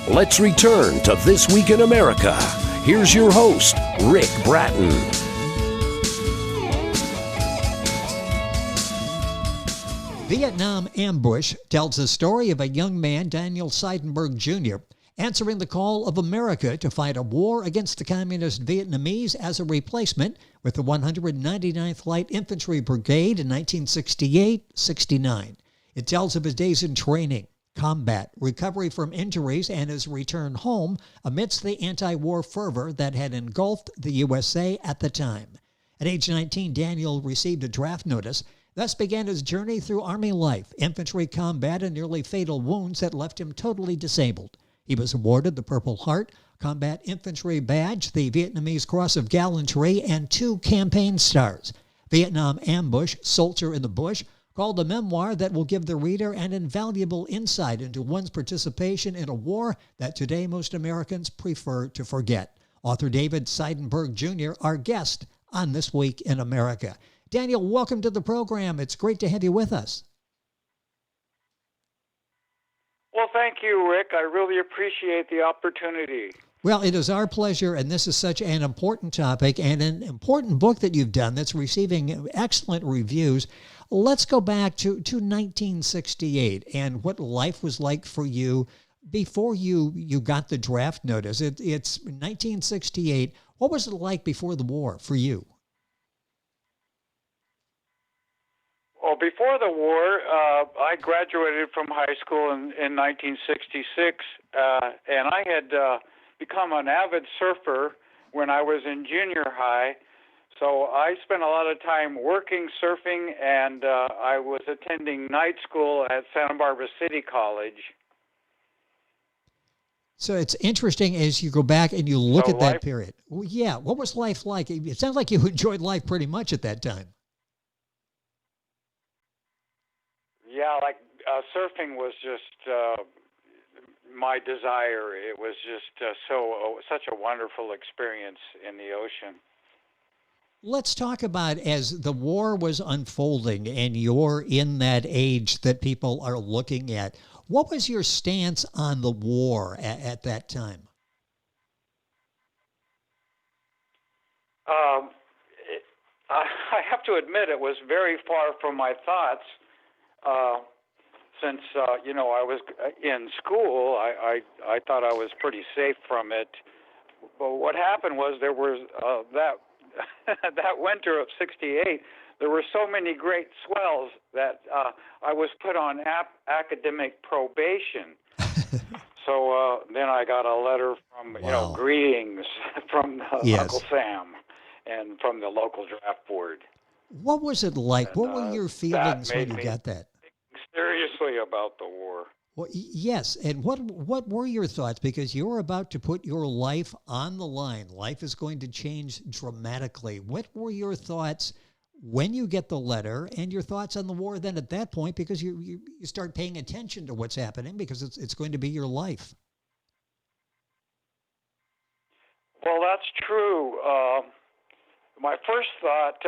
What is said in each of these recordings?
Let's return to This Week in America. Here's your host, Rick Bratton. Vietnam Ambush tells the story of a young man, Daniel Seidenberg Jr., answering the call of America to fight a war against the communist Vietnamese as a replacement with the 199th Light Infantry Brigade in 1968-69. It tells of his days in training, combat, recovery from injuries, and his return home amidst the anti-war fervor that had engulfed the USA at the time. At age 19, Daniel received a draft notice. Thus began his journey through Army life, infantry combat, and nearly fatal wounds that left him totally disabled. He was awarded the Purple Heart, Combat Infantry Badge, the Vietnamese Cross of Gallantry, and 2 campaign stars. Vietnam Ambush, Soldier in the Bush, called a memoir that will give the reader an invaluable insight into one's participation in a war that today most Americans prefer to forget. Author David Seidenberg Jr., our guest on This Week in America. Daniel, welcome to the program. It's great to have you with us. Well, thank you, Rick. I really appreciate the opportunity. Well, it is our pleasure, and this is such an important topic and an important book that you've done that's receiving excellent reviews. Let's go back to 1968 and what life was like for you before you got the draft notice. It's 1968. What was it like before the war for you? Well, before the war, I graduated from high school in 1966, and I had become an avid surfer when I was in junior high. So I spent a lot of time working, surfing, and I was attending night school at Santa Barbara City College. So it's interesting as you go back and you look at that period. Well, yeah, what was life like? It sounds like you enjoyed life pretty much at that time. Yeah, like surfing was just my desire. It was just such a wonderful experience in the ocean. Let's talk about as the war was unfolding and you're in that age that people are looking at. What was your stance on the war at that time? I have to admit it was very far from my thoughts. Since I was in school, I thought I was pretty safe from it. But what happened was there was that winter of '68. There were so many great swells that I was put on academic probation. So then I got a letter from greetings from Uncle Sam and from the local draft board. What was it like? And, what were your feelings when you got that? Seriously about the war. Well, yes, and what were your thoughts? Because you're about to put your life on the line. Life is going to change dramatically. What were your thoughts when you get the letter, and your thoughts on the war then at that point? Because you start paying attention to what's happening because it's going to be your life. Well, that's true. My first thought,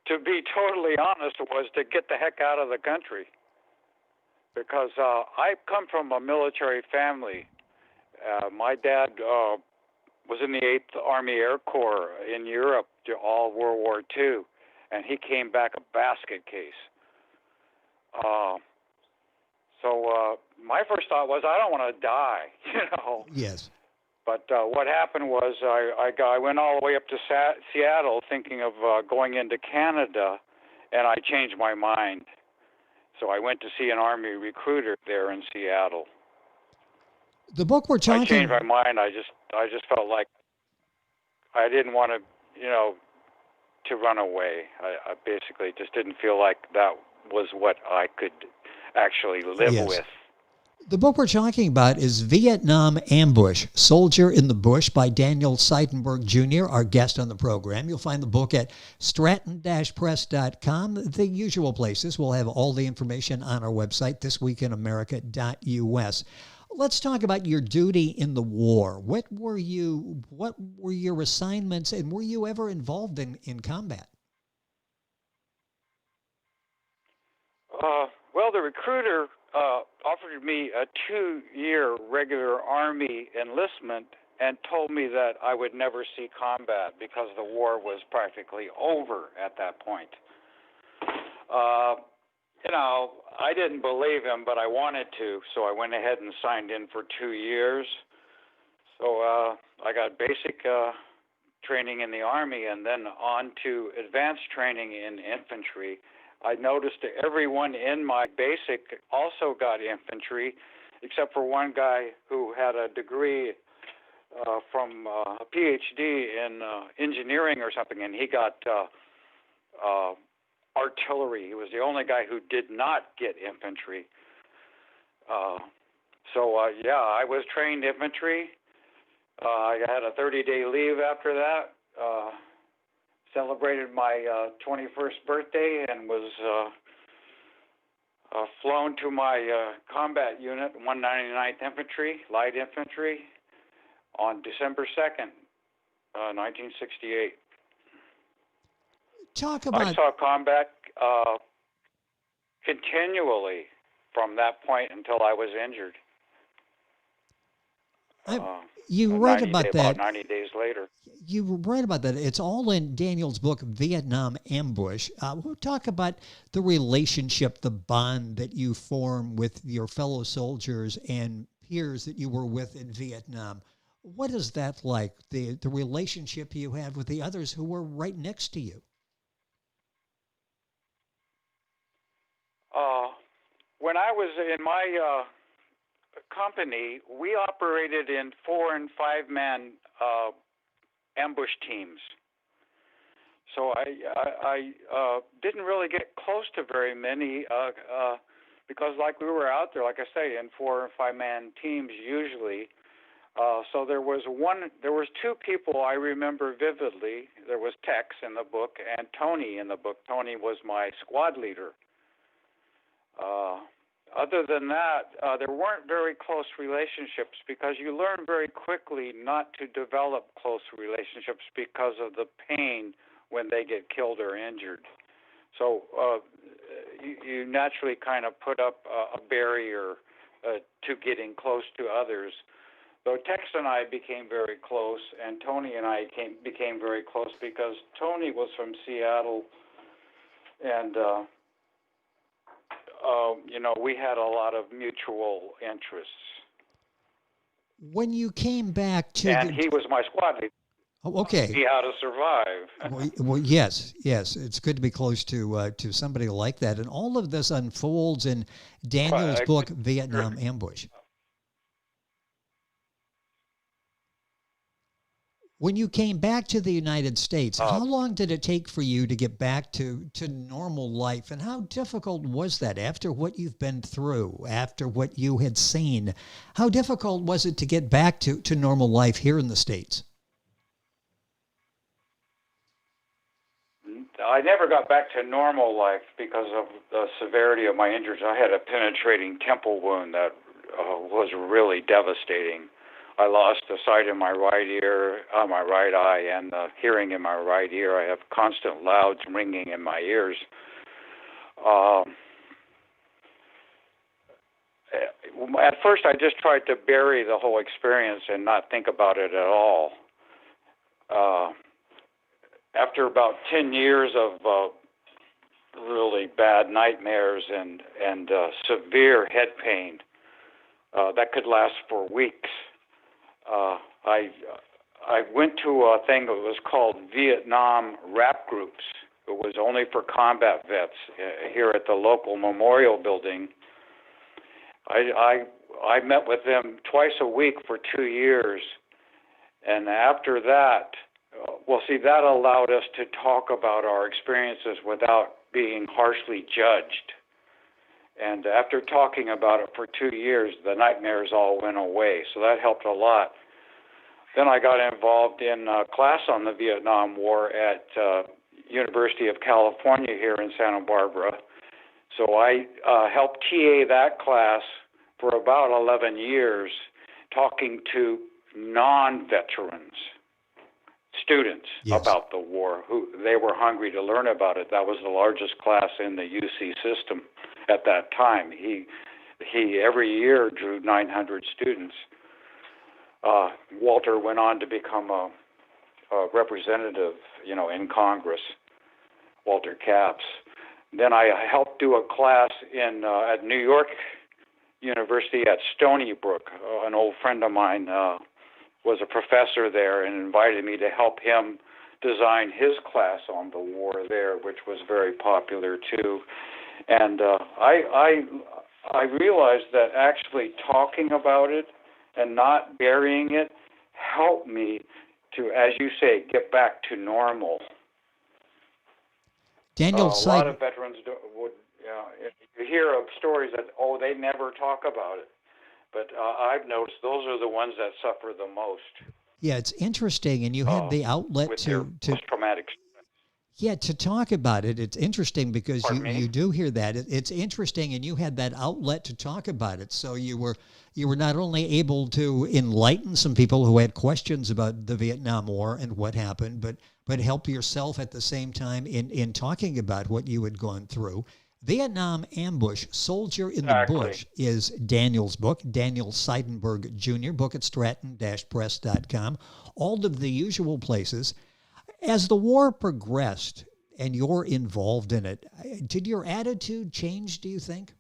to be totally honest, was to get the heck out of the country. Because I come from a military family. My dad was in the 8th Army Air Corps in Europe to all World War II, and he came back a basket case. So my first thought was, I don't want to die, Yes. But what happened was I went all the way up to Seattle thinking of going into Canada, and I changed my mind. So I went to see an Army recruiter there in Seattle. The book we're talking... I changed my mind. I just felt like I didn't want to, to run away. I basically just didn't feel like that was what I could actually live with. The book we're talking about is Vietnam Ambush, Soldier in the Bush by Daniel Seidenberg Jr., our guest on the program. You'll find the book at stratton-press.com. The usual places. We'll have all the information on our website, thisweekinamerica.us. Let's talk about your duty in the war. What were your assignments, and were you ever involved in combat? Well, the recruiter offered me a 2-year regular Army enlistment and told me that I would never see combat because the war was practically over at that point. I didn't believe him, but I wanted to, so I went ahead and signed in for 2 years. So I got basic training in the Army and then on to advanced training in infantry. I noticed that everyone in my basic also got infantry, except for one guy who had a degree from a PhD in engineering or something, and he got artillery. He was the only guy who did not get infantry. I was trained infantry. I had a 30-day leave after that. Celebrated my 21st birthday and was flown to my combat unit, 199th Infantry, Light Infantry, on December 2nd, 1968. I saw combat continually from that point until I was injured. You write about that. About 90 days later. You write about that. It's all in Daniel's book, Vietnam Ambush. We'll talk about the relationship, the bond that you form with your fellow soldiers and peers that you were with in Vietnam. What is that like, the relationship you have with the others who were right next to you? When I was in my company, we operated in 4- and 5-man ambush teams. So I didn't really get close to very many because, like, we were out there, like I say, in 4- and 5-man teams usually. So there was 2 people I remember vividly. There was Tex in the book and Tony in the book. Tony was my squad leader. Other than that, there weren't very close relationships because you learn very quickly not to develop close relationships because of the pain when they get killed or injured. So you naturally kind of put up a barrier to getting close to others. Though Tex and I became very close, and Tony and I became very close because Tony was from Seattle, and we had a lot of mutual interests. When you came back to... And he was my squad leader. Oh, okay. See how to survive. Well, yes. It's good to be close to somebody like that. And all of this unfolds in Daniel's book, Vietnam Ambush. When you came back to the United States, how long did it take for you to get back to normal life? And how difficult was that after what you've been through, after what you had seen? How difficult was it to get back to normal life here in the States? I never got back to normal life because of the severity of my injuries. I had a penetrating temple wound that was really devastating. I lost the sight in my right ear, my right eye, and the hearing in my right ear. I have constant loud ringing in my ears. At first, I just tried to bury the whole experience and not think about it at all. After about 10 years of really bad nightmares and severe head pain that could last for weeks, I went to a thing that was called Vietnam rap groups. It was only for combat vets here at the local memorial building. I met with them twice a week for 2 years, and after that, that allowed us to talk about our experiences without being harshly judged. And after talking about it for 2 years, the nightmares all went away, so that helped a lot. Then I got involved in a class on the Vietnam War at University of California here in Santa Barbara. So I helped TA that class for about 11 years, talking to non-veterans, students about the war, who they were hungry to learn about it. That was the largest class in the UC system at that time. he every year drew 900 students. Walter went on to become a representative, in Congress, Walter Capps. Then I helped do a class at New York University at Stony Brook. An old friend of mine was a professor there and invited me to help him design his class on the war there, which was very popular too. And I realized that actually talking about it and not burying it helped me to, as you say, get back to normal. Daniel a lot of veterans would, you hear of stories that, they never talk about it. But I've noticed those are the ones that suffer the most. Yeah, it's interesting, and you had the outlet to post-traumatic. Yeah, to talk about it. It's interesting because you do hear that. It's interesting, and you had that outlet to talk about it. So you were not only able to enlighten some people who had questions about the Vietnam War and what happened, but help yourself at the same time in talking about what you had gone through. Vietnam Ambush, Soldier in the Bush is Daniel's book, Daniel Seidenberg Jr., book at stratton-press.com, all of the usual places. As the war progressed and you're involved in it, did your attitude change, do you think?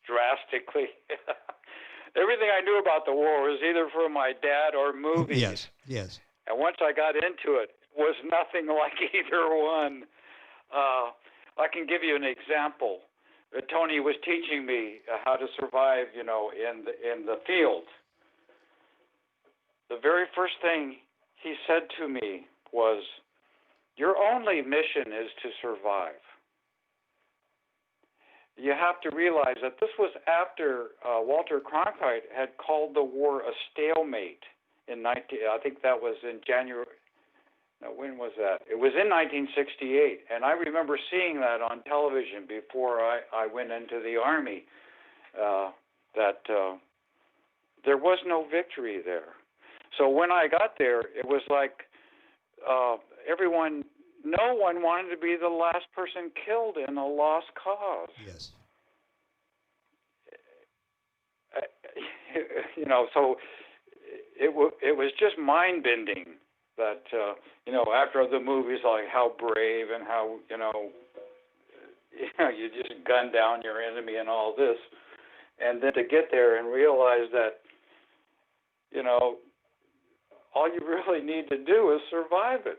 Drastically. Everything I knew about the war was either from my dad or movies. Yes. And once I got into it, it was nothing like either one. I can give you an example. Tony was teaching me how to survive, in the field. The very first thing he said to me was, your only mission is to survive. You have to realize that this was after Walter Cronkite had called the war a stalemate I think that was in January. No, when was that? It was in 1968, and I remember seeing that on television before I went into the Army, that there was no victory there. So when I got there, it was like no one wanted to be the last person killed in a lost cause. Yes. So it was just mind-bending that, after the movies like How Brave and how, you just gun down your enemy and all this, and then to get there and realize that, all you really need to do is survive it.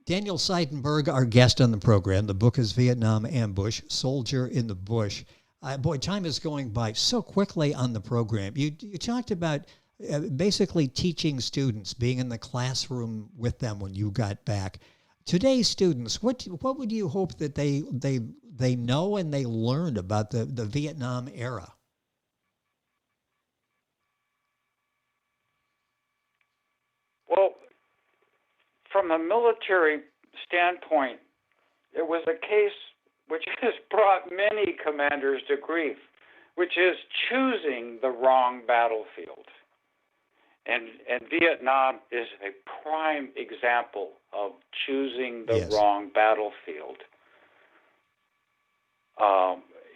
Daniel Seidenberg, our guest on the program. The book is Vietnam Ambush, Soldier in the Bush. Time is going by so quickly on the program. You talked about basically teaching students, being in the classroom with them when you got back. Today's students, what would you hope that they know and they learned about the Vietnam era? Well, from a military standpoint, it was a case which has brought many commanders to grief, which is choosing the wrong battlefield. And Vietnam is a prime example of choosing the wrong battlefield.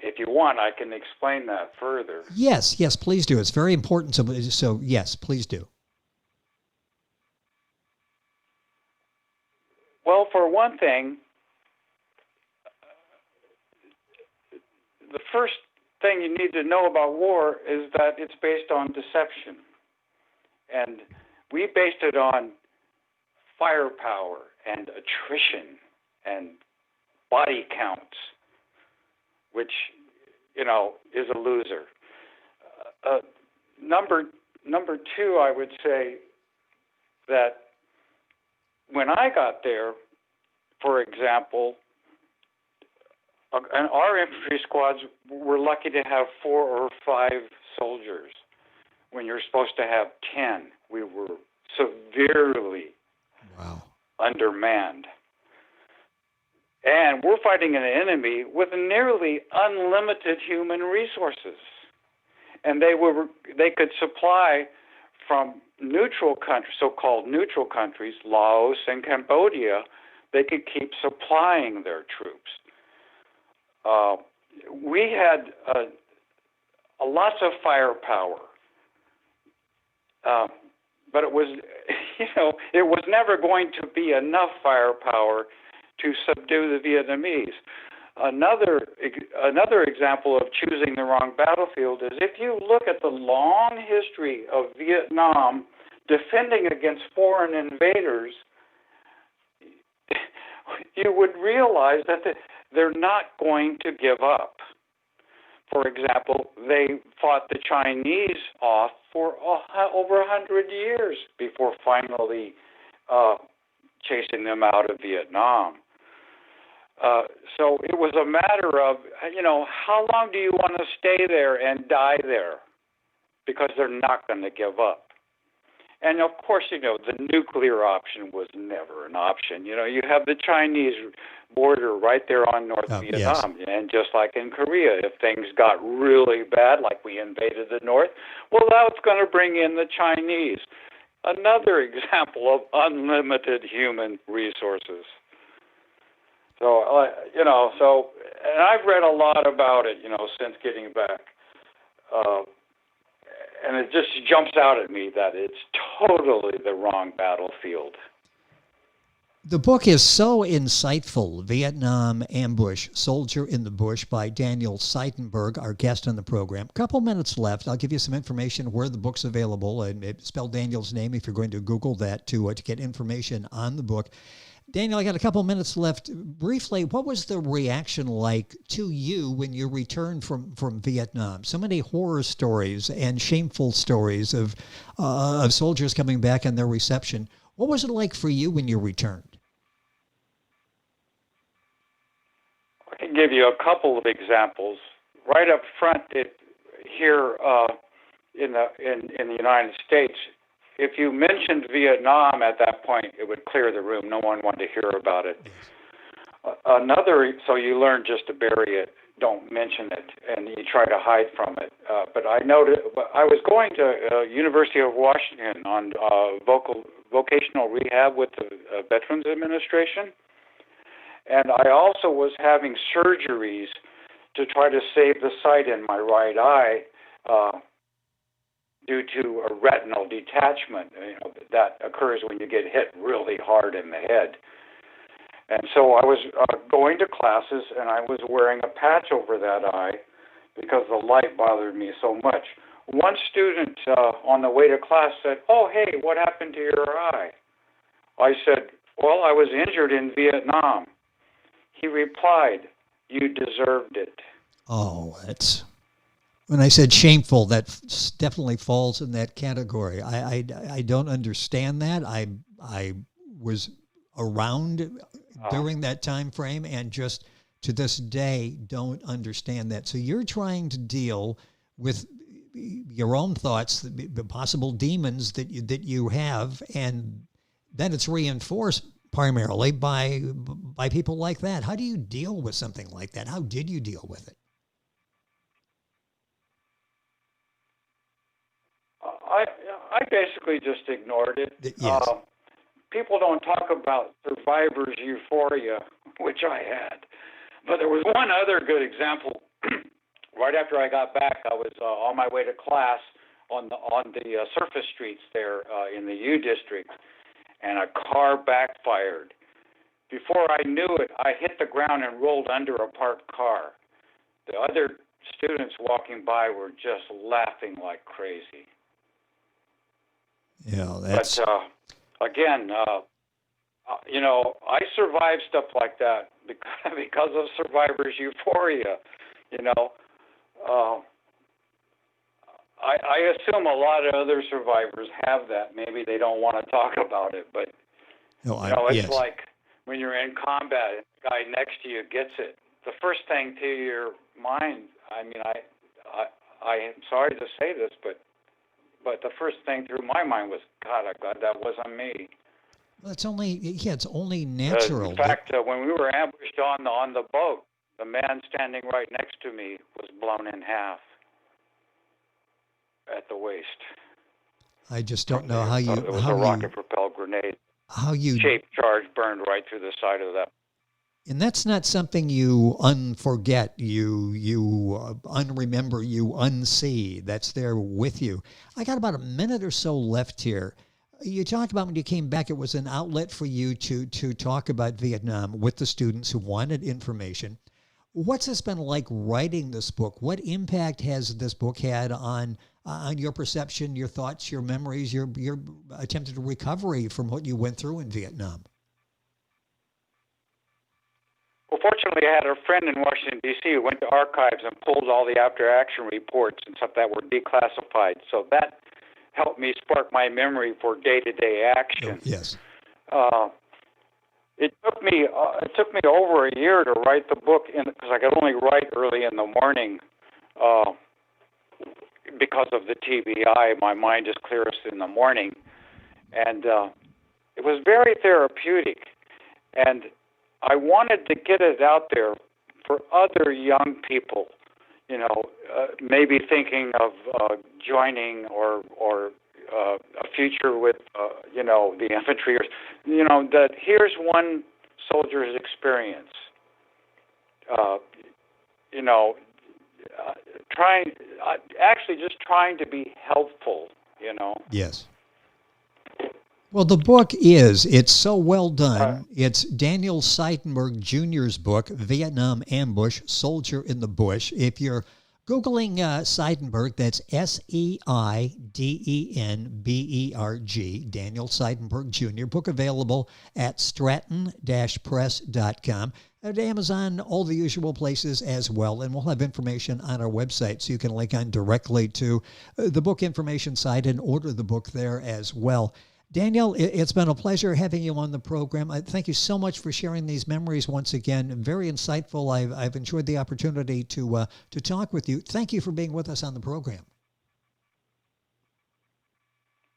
If you want, I can explain that further. Yes, please do. It's very important. So yes, please do. Well, for one thing, the first thing you need to know about war is that it's based on deception. And we based it on firepower and attrition and body counts, which, is a loser. Number two, I would say that when I got there, for example, and our infantry squads were lucky to have 4 or 5 soldiers when you're supposed to have 10. We were severely undermanned. And we're fighting an enemy with nearly unlimited human resources. And they could supply from neutral countries, so-called neutral countries, Laos and Cambodia, they could keep supplying their troops. We had lots of firepower, but it was, it was never going to be enough firepower to subdue the Vietnamese. Another example of choosing the wrong battlefield is if you look at the long history of Vietnam defending against foreign invaders, you would realize that they're not going to give up. For example, they fought the Chinese off for over 100 years before finally chasing them out of Vietnam. So it was a matter of, how long do you want to stay there and die there? Because they're not going to give up. And of course, the nuclear option was never an option. You have the Chinese border right there on North Vietnam. Yes. And just like in Korea, if things got really bad, like we invaded the North, well, that's going to bring in the Chinese. Another example of unlimited human resources. So, and I've read a lot about it, since getting back. And it just jumps out at me that it's totally the wrong battlefield. The book is so insightful. Vietnam Ambush, Soldier in the Bush by Daniel Seidenberg, our guest on the program. Couple minutes left. I'll give you some information where the book's available, and spell Daniel's name if you're going to Google that to get information on the book. Daniel, I got a couple minutes left. Briefly, what was the reaction like to you when you returned from Vietnam? So many horror stories and shameful stories of soldiers coming back and their reception. What was it like for you when you returned? I can give you a couple of examples. Right up front, here in the United States, if you mentioned Vietnam at that point, it would clear the room. No one wanted to hear about it. So you learn just to bury it, don't mention it, and you try to hide from it. But I noted, I was going to University of Washington on vocational rehab with the Veterans Administration, and I also was having surgeries to try to save the sight in my right eye, due to a retinal detachment, that occurs when you get hit really hard in the head. And so I was going to classes, and I was wearing a patch over that eye because the light bothered me so much. One student on the way to class said, "Oh, hey, what happened to your eye?" I said, "Well, I was injured in Vietnam." He replied, "You deserved it." Oh, that's... When I said shameful, that definitely falls in that category. I don't understand that. I was around during that time frame and just to this day don't understand that. So you're trying to deal with your own thoughts, the possible demons that you have, and then it's reinforced primarily by people like that. How do you deal with something like that? How did you deal with it? I basically just ignored it. Yes. People don't talk about survivor's euphoria, which I had. But there was one other good example. Right after I got back, I was on my way to class on the surface streets there in the U District, and a car backfired. Before I knew it, I hit the ground and rolled under a parked car. The other students walking by were just laughing like crazy. Yeah, that's... But again, I survived stuff like that because of survivor's euphoria. I assume a lot of other survivors have that. Maybe they don't want to talk about it, but it's like when you're in combat, the guy next to you gets it. The first thing to your mind, I'm sorry to say this, but the first thing through my mind was, God, that wasn't me. Well, it's only natural. In fact, when we were ambushed on the boat, the man standing right next to me was blown in half at the waist. I just don't know how you... It was a rocket-propelled grenade. How you shaped charge burned right through the side of that. And that's not something you unforget, you unremember, you unsee. That's there with you. I got about a minute or so left here. You talked about when you came back, it was an outlet for you to talk about Vietnam with the students who wanted information. What's this been like writing this book? What impact has this book had on your perception, your thoughts, your memories, your attempted recovery from what you went through in Vietnam? Well, fortunately, I had a friend in Washington, D.C. who went to archives and pulled all the after-action reports and stuff that were declassified. So that helped me spark my memory for day-to-day action. Oh, yes. It took me over a year to write the book because I could only write early in the morning because of the TBI. My mind is clearest in the morning, and it was very therapeutic. And I wanted to get it out there for other young people, maybe thinking of joining or a future with, the infantry, or, that here's one soldier's experience. Trying to be helpful, Yes. Well, the book it's so well done. It's Daniel Seidenberg Jr.'s book, Vietnam Ambush, Soldier in the Bush. If you're Googling Seidenberg, that's Seidenberg, Daniel Seidenberg Jr., book available at stratton-press.com, at Amazon, all the usual places as well. And we'll have information on our website so you can link on directly to the book information site and order the book there as well. Daniel, it's been a pleasure having you on the program. I thank you so much for sharing these memories once again. Very insightful. I've enjoyed the opportunity to talk with you. Thank you for being with us on the program.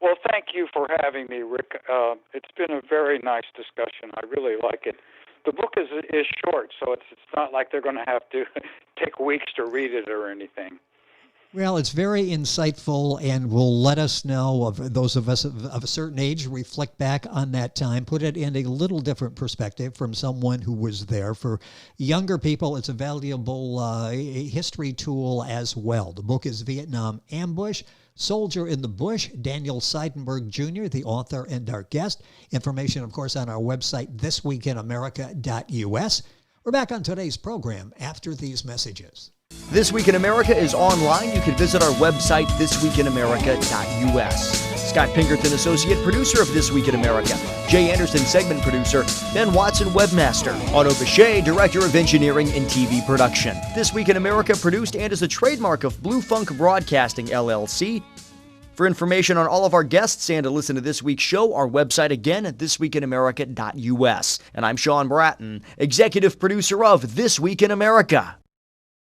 Well, thank you for having me, Rick. It's been a very nice discussion. I really like it. The book is short, so it's not like they're going to have to take weeks to read it or anything. Well, it's very insightful and will let us know, of those of us of a certain age, reflect back on that time, put it in a little different perspective from someone who was there. For younger people, it's a valuable history tool as well. The book is Vietnam Ambush, Soldier in the Bush, Daniel Seidenberg Jr., the author and our guest. Information, of course, on our website, thisweekinamerica.us. We're back on today's program after these messages. This Week in America is online. You can visit our website, thisweekinamerica.us. Scott Pinkerton, Associate Producer of This Week in America. Jay Anderson, Segment Producer. Ben Watson, Webmaster. Otto Bechet, Director of Engineering and TV Production. This Week in America produced and is a trademark of Blue Funk Broadcasting, LLC. For information on all of our guests and to listen to this week's show, our website again at thisweekinamerica.us. And I'm Sean Bratton, Executive Producer of This Week in America.